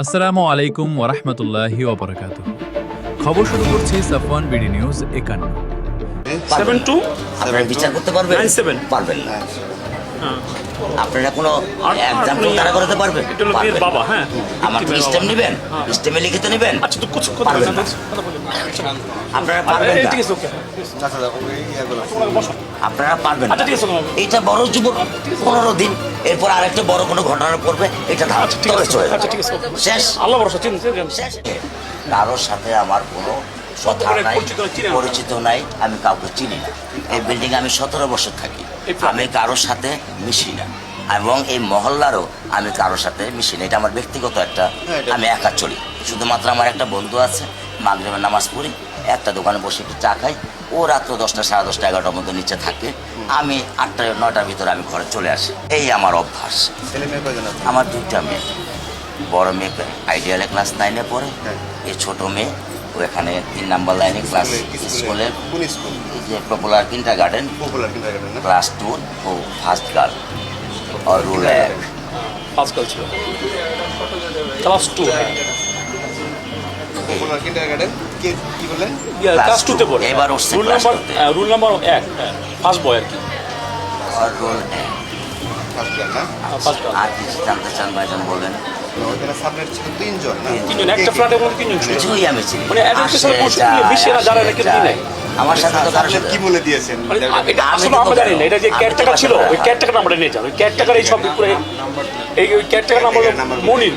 আসসালামু আলাইকুম ওরহমতুল্লাহি ওবরাকাতুহু। খবর শুরু করছি সাফওয়ান বিডি নিউজ 51। 7-2 আপনারা বিচার করতে পারবেন? 9-7 পারবেন না। হ্যাঁ আপনারা কোনো আর- এক্সাম্পল তারা করতে পারবেন? এটা হলো পারবেন মেয়ের বাবা, হ্যাঁ। আমার মেয়ের স্টেম বাবা। নেবেন, হ্যাঁ। স্টেমে লিখিত নেবেন, আচ্ছা তো কিছু কথা পারবেন বলবেন না। কথা বলবেন আপনারা পারবেন না। ঠিক আছে ওকে বসো আপনারা পারবেন না। আচ্ছা, ঠিক আছে, ওকে। এটা বড় যুবক 15 দিন, এরপর আরেকটা বড় কোনো ঘটনা পড়বে, এটা ধাপ ঠিক তবে আছে চলে আচ্ছা যাবে। ঠিক আছে ওকে। শেষ আল্লাহ ভরসা চিন্তা শেষ। কারোর সাথে আমার কোনো কথা মানে নাই, পরিচিত চিনি না। পরিচিত নাই, আমি কাউকে চিনি না। এই বিল্ডিং আমি 17 বছর থাকি, এই flat-এ? আমি কারোর সাথে মিশি না, এবং এই মহল্লারও আমি কারোর সাথে মিশি না। এটা আমার ব্যক্তিগত একটা, আমি একা চলি। শুধুমাত্র আমার একটা বন্ধু আছে, মাগরিবের নামাজ পড়ি, একটা দোকানে বসে একটু চা খাই, ও রাত্র 10টা, 10:30, 11টার মধ্যে নিচে থাকে, আমি 8টা 9টার ভিতরে আমি ঘরে চলে আসি। এই আমার অভ্যাস। আমার 2টা মেয়ে, বড় মেয়ে আইডিয়ালে ক্লাস 9-এ পড়ে, এই ছোট মেয়ে ও এখানে 3 নাম্বার লাইনে ক্লাস স্কুলে, কোন স্কুল? এই যে পপুলার কিন্ডারগার্টেন, পপুলার কিন্ডারগার্টেন না? ক্লাস 2 ও ফার্স্ট গার্ল और रूल है। পাঁচকাল ছিল ক্লাস 2 পপুলার কিন্ডারগার্টেন কি বললেন? ক্লাস 2 তে পড়ে এবার উঠছে রুল class নাম্বার 2 তে। রুল নাম্বার 1 ফার্স্ট বয় আর কি और रूल है। ফার্স্ট ইয়ার না? ফার্স্ট গার্ল আর কিছু জানতে চান ভাইজান বলেন? ওখানে সাবলেট ছিল 3 জন না? তিনজন একটা ফ্ল্যাটে মধ্যে তিনজন ছিল কিছুই আমি চিনি না। মানে এডুকেশন আসে, কোর্স যায়, বেশি না যারা আসে, নাকি যায়। নাই আমার সাথে তো কারোর সাবলেট সাথে কি বলে দিয়েছেন? মানে এটা আমি আসলে তো আমরা জানি না এটা যে আমি তো কেয়ারটেকার ছিল বাসায় ওই কেয়ারটেকার নাম্বারটা নিয়ে যান ওই কেয়ারটেকার এই সব পুরো এই ওই কেয়ারটেকার নাম্বার মনির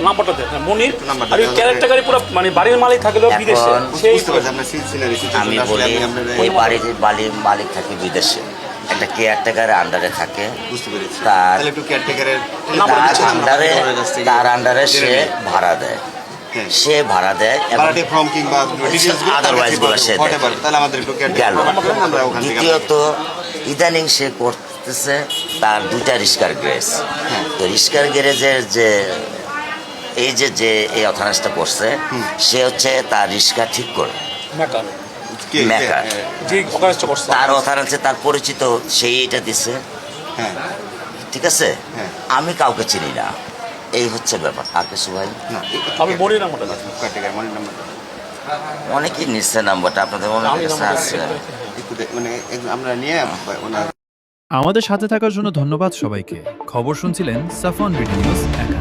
নাম্বারটা দেন হ্যাঁ, মনির নাম্বারটা আর ওই দেন। কেয়ারটেকারই পুরো মানে বাড়ির মালিক থাকলেও এখন বিদেশে সেই বুঝতে পারছি আপনার সিনসিনারি আমি সিচুয়েশন বলি, আসলে আমি ওই বাড়ির বাড়ির মালিক থাকে বিদেশে, একটা কেয়ারটেকারের আন্ডারে থাকে, বুঝতে পেরেছি। তার- তাহলে একটু কেয়ারটেকারের তার আন্ডারে সে ভাড়া দেয়, হ্যাঁ। সে ভাড়া দেয় এবং ভাড়াটে ফর্ম কিংবা ডিটেইলস Otherwise গুলো সে হতে দেয়। পারে। তাহলে আমাদের একটু গেল। কেয়ারটেকার আমরা ওখান থেকে দ্বিতীয়ত ইদানিং সে করতেছে তার 2টা রিস্কার গ্যারেজ। তো রিস্কার গ্যারেজের যে এই যে এই অথরাইজটা করছে, সে হচ্ছে তার রিস্কা ঠিক করে, মেকার কে মেকার। যে অকারেস্ট করছে তার অথরাইজে তার পরিচিত সেই এটা দিছে, হ্যাঁ ঠিক আছে। হ্যাঁ। আমি কাউকে চিনি না, এই হচ্ছে ব্যাপার। আর কিছু ভাই? না আমি মনির নাম্বারটা দেন। কেয়ারটেকার মনে নাম্বার অনেকেই নিচ্ছে নাম্বারটা, আপনাদের মনে আমি কাছে নাম্বারটা আছে? একটু মানে আমরা নিয়ে ওনার আমাদের সাথে থাকার জন্য ধন্যবাদ সবাইকে। খবর শুনছিলেন সাফওয়ান বিডি নিউজ 51।